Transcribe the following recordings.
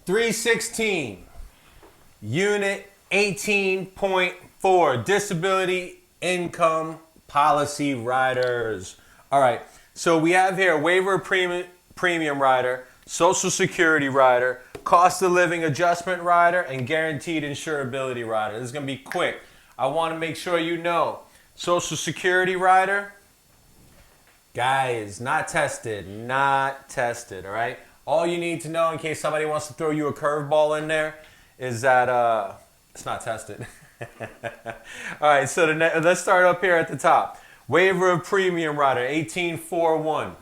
316, Unit 18.4, Disability Income Policy Riders. All right, so we have here waiver of premium rider, Social Security rider, cost of living adjustment rider, and guaranteed insurability rider. This is going to be quick. I want to make sure you know. Social Security rider, guys, not tested, all right? All you need to know in case somebody wants to throw you a curveball in there is that it's not tested. All right, so let's start up here at the top. Waiver of premium rider, 1841.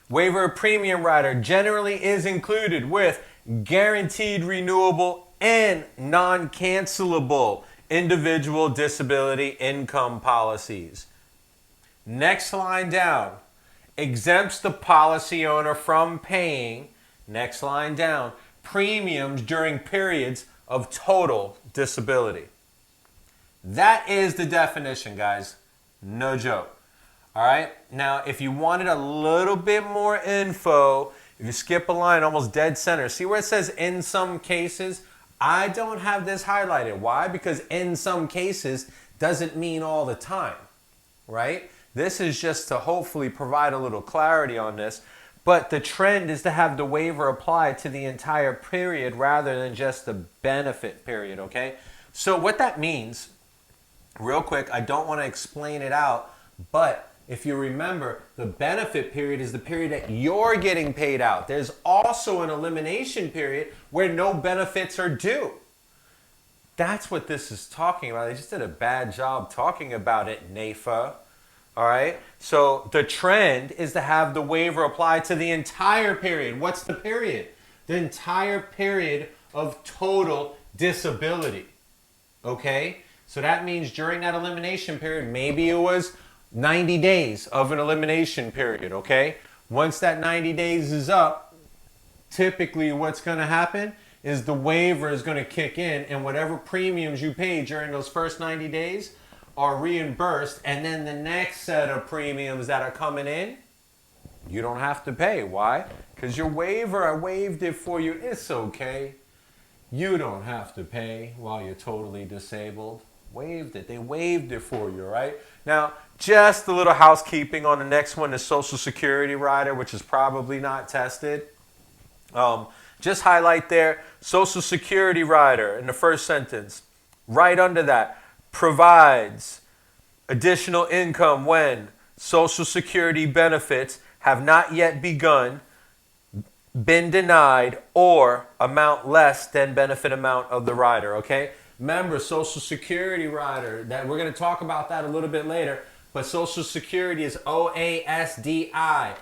Waiver of premium rider generally is included with guaranteed renewable and non-cancelable individual disability income policies. Next line down, exempts the policy owner from paying, next line down, premiums during periods of total disability. That is the definition, guys. No joke. All right. Now, if you wanted a little bit more info, if you skip a line almost dead center, see where it says in some cases? I don't have this highlighted. Why? Because in some cases doesn't mean all the time, right? This is just to hopefully provide a little clarity on this. But the trend is to have the waiver applied to the entire period rather than just the benefit period, okay? So what that means, real quick, I don't want to explain it out, but if you remember, the benefit period is the period that you're getting paid out. There's also an elimination period where no benefits are due. That's what this is talking about. They just did a bad job talking about it, NAFA. All right? So the trend is to have the waiver applied to the entire period. What's the period? The entire period of total disability. Okay? So that means during that elimination period, maybe it was 90 days of an elimination period, okay? Once that 90 days is up, typically what's going to happen is the waiver is going to kick in, and whatever premiums you paid during those first 90 days are reimbursed, and then the next set of premiums that are coming in, you don't have to pay. Why? Because your waiver, I waived it for you. It's okay. You don't have to pay while you're totally disabled. Waived it. They waived it for you, right? Now, just a little housekeeping on the next one, the Social Security rider, which is probably not tested. Just highlight there, Social Security rider in the first sentence. Right under that, provides additional income when Social Security benefits have not yet begun, been denied, or amount less than benefit amount of the rider, okay? Remember, Social Security rider, that we're going to talk about that a little bit later, but Social Security is OASDI,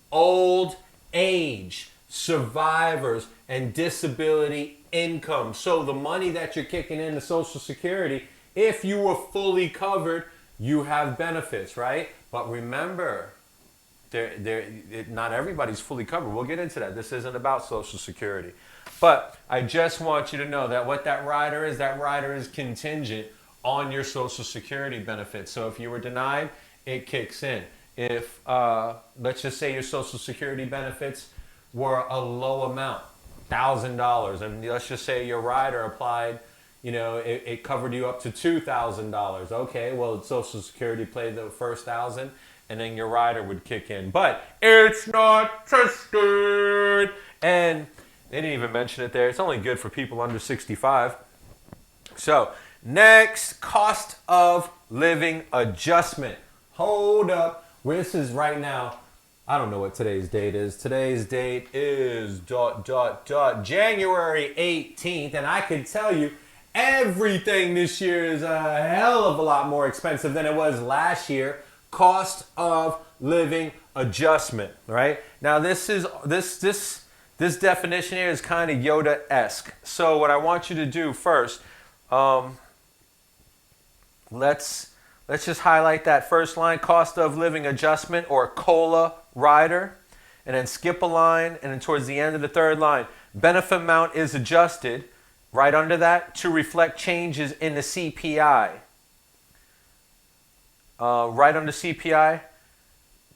old age, survivors, and disability income. So the money that you're kicking into Social Security, if you were fully covered, you have benefits, right? But remember, not everybody's fully covered. We'll get into that. This isn't about Social Security. But I just want you to know that what that rider is contingent on your Social Security benefits. So if you were denied, it kicks in. If, let's just say your Social Security benefits were a low amount, $1,000, and let's just say your rider applied, it covered you up to $2,000. Okay, well, Social Security paid the first 1,000, and then your rider would kick in. But it's not tested. And they didn't even mention it there. It's only good for people under 65. So, next, cost of living adjustment. Hold up. This is right now. I don't know what today's date is. Today's date is January 18th. And I can tell you, everything this year is a hell of a lot more expensive than it was last year. Cost of living adjustment, right? Now, this definition here is kind of Yoda-esque. So what I want you to do first, let's just highlight that first line, cost of living adjustment, or COLA rider, and then skip a line, and then towards the end of the third line, benefit amount is adjusted right under that to reflect changes in the CPI. Right under CPI,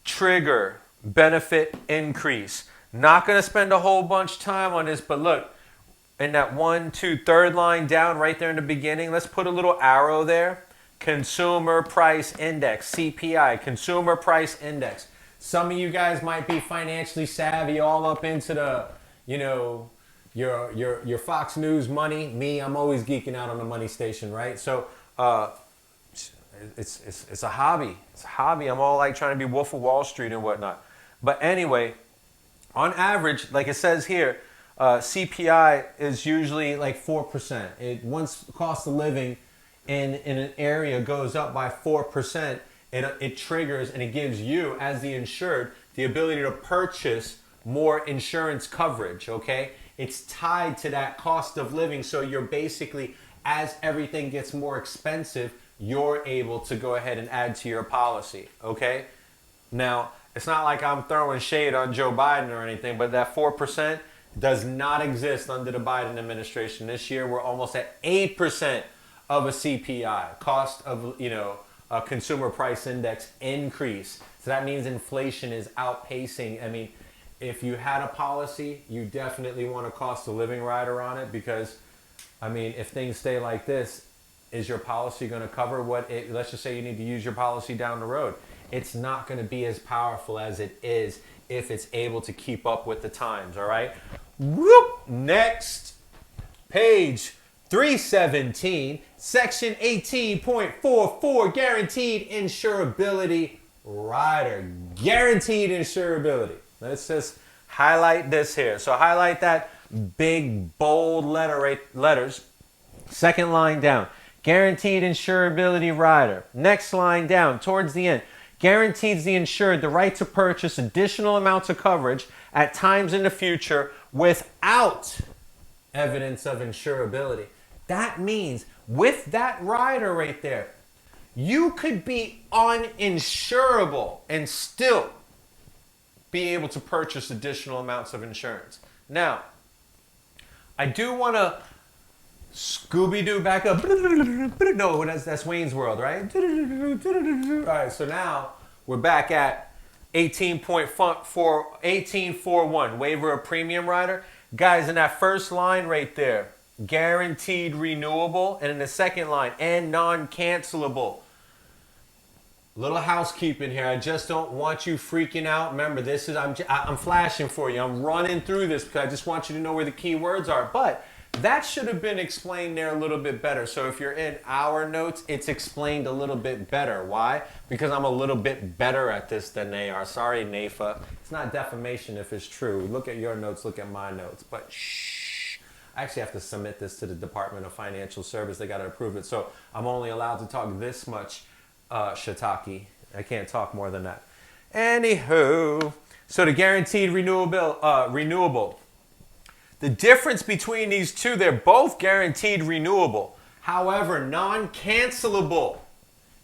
trigger benefit increase. Not going to spend a whole bunch of time on this, but look, in that 1, 2, third line down right there in the beginning, let's put a little arrow there. Consumer Price Index, CPI, Consumer Price Index. Some of you guys might be financially savvy, all up into the, you know, your Fox News money. Me, I'm always geeking out on the money station, right? So it's a hobby. It's a hobby. I'm all like trying to be Wolf of Wall Street and whatnot. But anyway, on average, like it says here, CPI is usually like 4%. Once cost of living in an area goes up by 4%, it triggers and it gives you, as the insured, the ability to purchase more insurance coverage, okay? It's tied to that cost of living, so you're basically, as everything gets more expensive, you're able to go ahead and add to your policy, okay? Now, it's not like I'm throwing shade on Joe Biden or anything, but that 4% does not exist under the Biden administration. This year, we're almost at 8% of a CPI, cost of, a consumer price index increase. So that means inflation is outpacing. I mean, if you had a policy, you definitely want a cost of living rider on it, because, I mean, if things stay like this, is your policy going to cover let's just say you need to use your policy down the road. It's not going to be as powerful as it is if it's able to keep up with the times, all right? Whoop! Next, page 317, section 18.44, guaranteed insurability rider. Guaranteed insurability. Let's just highlight this here. So highlight that big, bold letters. Second line down, guaranteed insurability rider. Next line down, towards the end, guarantees the insured the right to purchase additional amounts of coverage at times in the future without evidence of insurability. That means with that rider right there, you could be uninsurable and still be able to purchase additional amounts of insurance. Now, I do want to Scooby-Doo back up. No, that's Wayne's World, right? All right, so now we're back at 18.41, waiver of premium rider. Guys, in that first line right there, guaranteed renewable, and in the second line, and non-cancelable. Little housekeeping here. I just don't want you freaking out. Remember, this is I'm flashing for you. I'm running through this because I just want you to know where the key words are. But that should have been explained there a little bit better. So if you're in our notes, it's explained a little bit better. Why? Because I'm a little bit better at this than they are. Sorry, NAFA. It's not defamation if it's true. Look at your notes, look at my notes. But shh. I actually have to submit this to the Department of Financial Service. They got to approve it. So I'm only allowed to talk this much shiitake. I can't talk more than that. Anywho, so the guaranteed renewable. The difference between these two, they're both guaranteed renewable. However, non-cancelable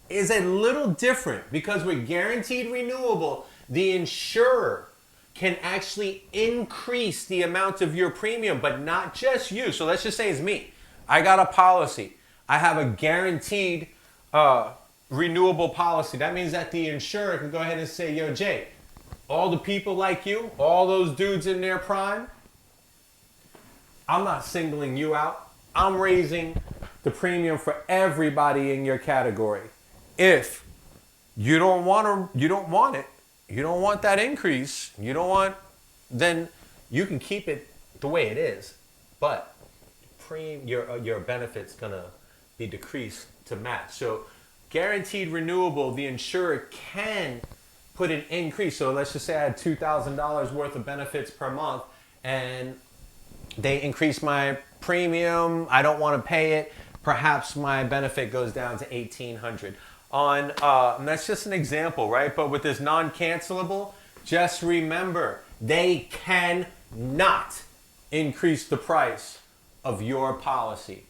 is a little different, because with guaranteed renewable, the insurer can actually increase the amount of your premium, but not just you. So let's just say it's me. I got a policy. I have a guaranteed renewable policy. That means that the insurer can go ahead and say, yo, Jay, all the people like you, all those dudes in their prime, I'm not singling you out. I'm raising the premium for everybody in your category. If you don't want it, you don't want that increase, then you can keep it the way it is. But your benefit's gonna be decreased to match. So guaranteed renewable, the insurer can put an increase. So let's just say I had $2,000 worth of benefits per month, and they increase my premium. I don't want to pay it. Perhaps my benefit goes down to $1,800. And that's just an example, right? But with this non-cancelable, just remember, they cannot increase the price of your policy.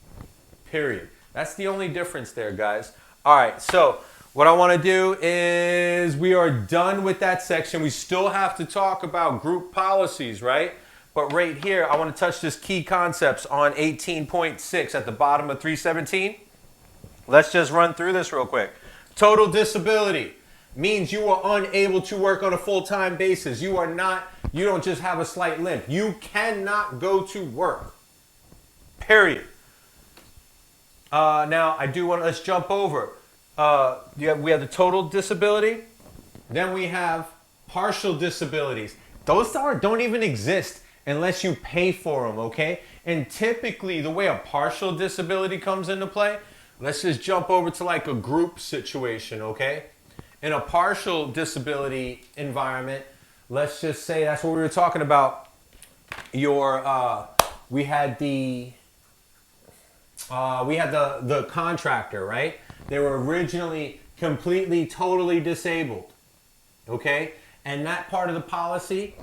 Period. That's the only difference there, guys. All right, so what I want to do is, we are done with that section. We still have to talk about group policies, right? But right here, I want to touch this key concepts on 18.6 at the bottom of 317. Let's just run through this real quick. Total disability. means you are unable to work on a full-time basis. You don't just have a slight limp. You cannot go to work. Period. Now, let's jump over. We have the total disability. Then we have partial disabilities. Those don't even exist unless you pay for them, okay? And typically, the way a partial disability comes into play, let's just jump over to like a group situation, okay? In a partial disability environment, let's just say that's what we were talking about. We had the contractor, right? They were originally completely, totally disabled, okay? And that part of the policy,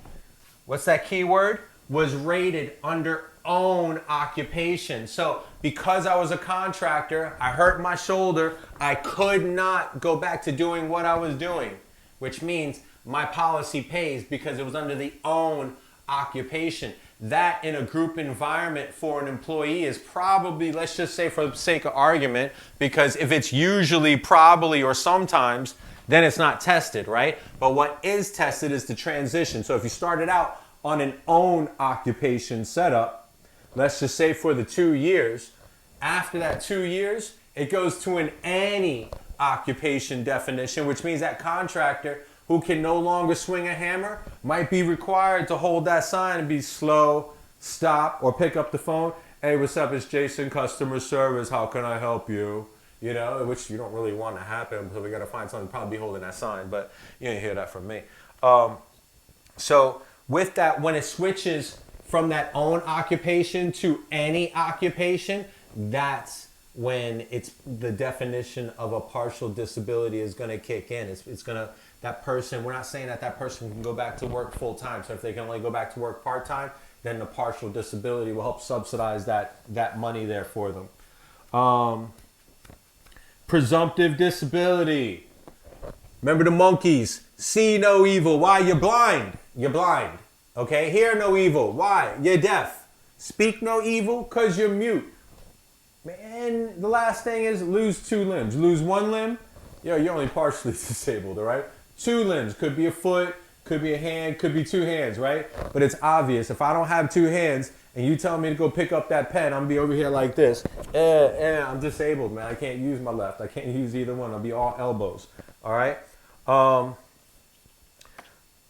what's that key word? Was rated under own occupation. So because I was a contractor, I hurt my shoulder, I could not go back to doing what I was doing, which means my policy pays because it was under the own occupation. That in a group environment for an employee is probably, let's just say for the sake of argument, because if it's usually, probably, or sometimes, then it's not tested, right? But what is tested is the transition. So if you started out on an own occupation setup, let's just say for the 2 years, after that 2 years, it goes to an any occupation definition, which means that contractor who can no longer swing a hammer might be required to hold that sign and be slow, stop, or pick up the phone. Hey, what's up? It's Jason, customer service. How can I help you? You know, which you don't really want to happen, so we got to find someone to probably be holding that sign, but you didn't hear that from me. So with that, when it switches from that own occupation to any occupation, that's when it's the definition of a partial disability is going to kick in. It's going to, that person, we're not saying that person can go back to work full time. So if they can only go back to work part time, then the partial disability will help subsidize that money there for them. Presumptive disability. Remember the monkeys. See no evil. Why? You're blind. You're blind. Okay? Hear no evil. Why? You're deaf. Speak no evil because you're mute. Man, the last thing is lose 2 limbs. Lose 1 limb, you're only partially disabled, all right? 2 limbs. Could be a foot, could be a hand, could be 2 hands, right? But it's obvious. If I don't have 2 hands and you tell me to go pick up that pen, I'm going to be over here like this. I'm disabled, man. I can't use my left. I can't use either one. I'll be all elbows, all right?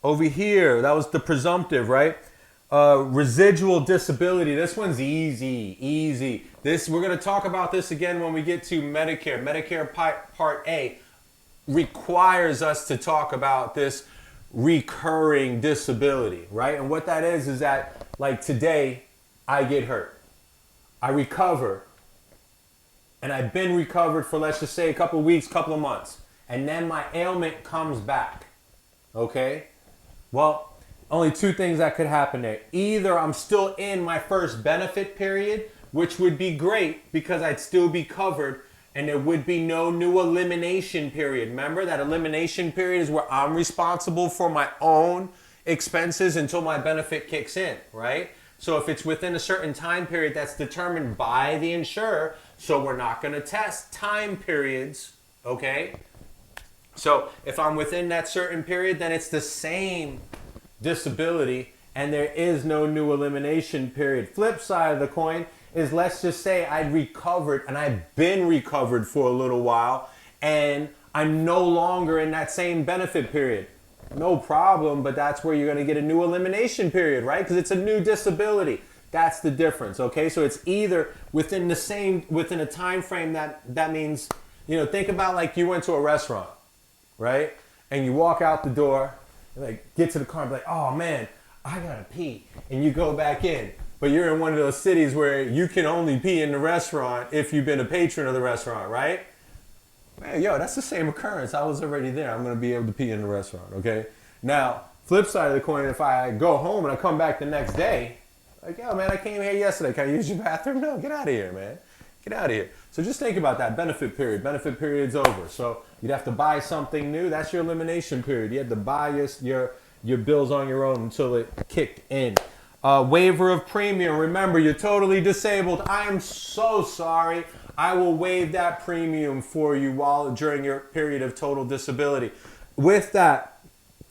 Over here, that was the presumptive, right? Residual disability. This one's easy. We're going to talk about this again when we get to Medicare. Medicare Part A requires us to talk about this recurring disability, right? And what that is that, like today, I get hurt. I recover. And I've been recovered for, let's just say, a couple of weeks, couple of months. And then my ailment comes back. Okay? Well, only 2 things that could happen there. Either I'm still in my first benefit period, which would be great because I'd still be covered and there would be no new elimination period. Remember that elimination period is where I'm responsible for my own expenses until my benefit kicks in, right? So if it's within a certain time period that's determined by the insurer, so we're not going to test time periods, okay? So if I'm within that certain period, then it's the same disability and there is no new elimination period. Flip side of the coin is, let's just say I'd recovered and I've been recovered for a little while and I'm no longer in that same benefit period. No problem, but that's where you're going to get a new elimination period, right? Because it's a new disability. That's the difference, okay? So it's either within a time frame that means, think about like you went to a restaurant, right? And you walk out the door, and like get to the car and be like, oh man, I gotta pee. And you go back in. But you're in one of those cities where you can only pee in the restaurant if you've been a patron of the restaurant, right? Man, that's the same occurrence. I was already there. I'm going to be able to pee in the restaurant, okay? Now, flip side of the coin, if I go home and I come back the next day, like, yo, man, I came here yesterday. Can I use your bathroom? No, get out of here, man. Get out of here. So just think about that benefit period. Benefit period's over. So you'd have to buy something new. That's your elimination period. You had to buy your bills on your own until it kicked in. Waiver of premium. Remember, you're totally disabled. I am so sorry. I will waive that premium for you during your period of total disability. with that,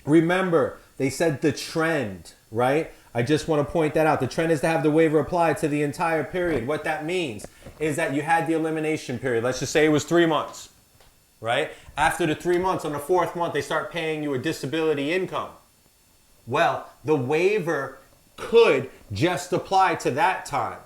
remember, they said the trend, right? I just want to point that out. The trend is to have the waiver applied to the entire period. What that means is that you had the elimination period. Let's just say it was 3 months, right? After the 3 months, on the fourth month, they start paying you a disability income. Well, the waiver could just apply to that time.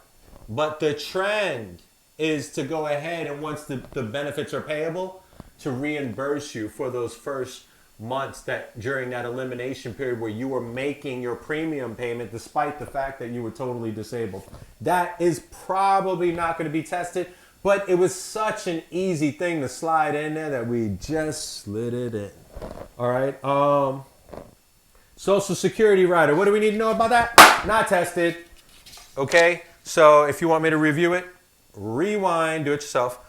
But the trend is to go ahead and once the benefits are payable, to reimburse you for those first months that during that elimination period where you were making your premium payment despite the fact that you were totally disabled. That is probably not going to be tested, but it was such an easy thing to slide in there that we just slid it in. All right. Social Security rider. What do we need to know about that? Not tested. Okay. So if you want me to review it, rewind, do it yourself.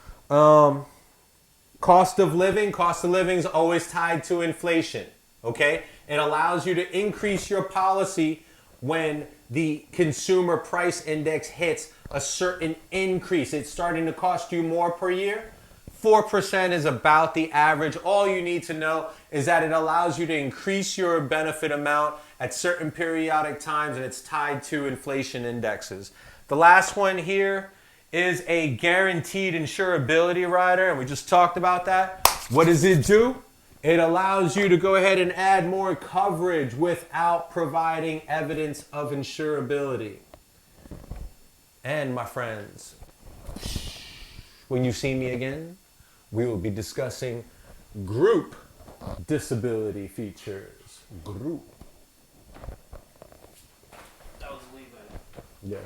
Cost of living is always tied to inflation, okay? It allows you to increase your policy when the consumer price index hits a certain increase. It's starting to cost you more per year. 4% is about the average. All you need to know is that it allows you to increase your benefit amount at certain periodic times, and it's tied to inflation indexes. The last one here is a guaranteed insurability rider, and we just talked about that. What does it do? It allows you to go ahead and add more coverage without providing evidence of insurability. And my friends, when you see me again, we will be discussing group disability features. Group. That was Levi. Yeah.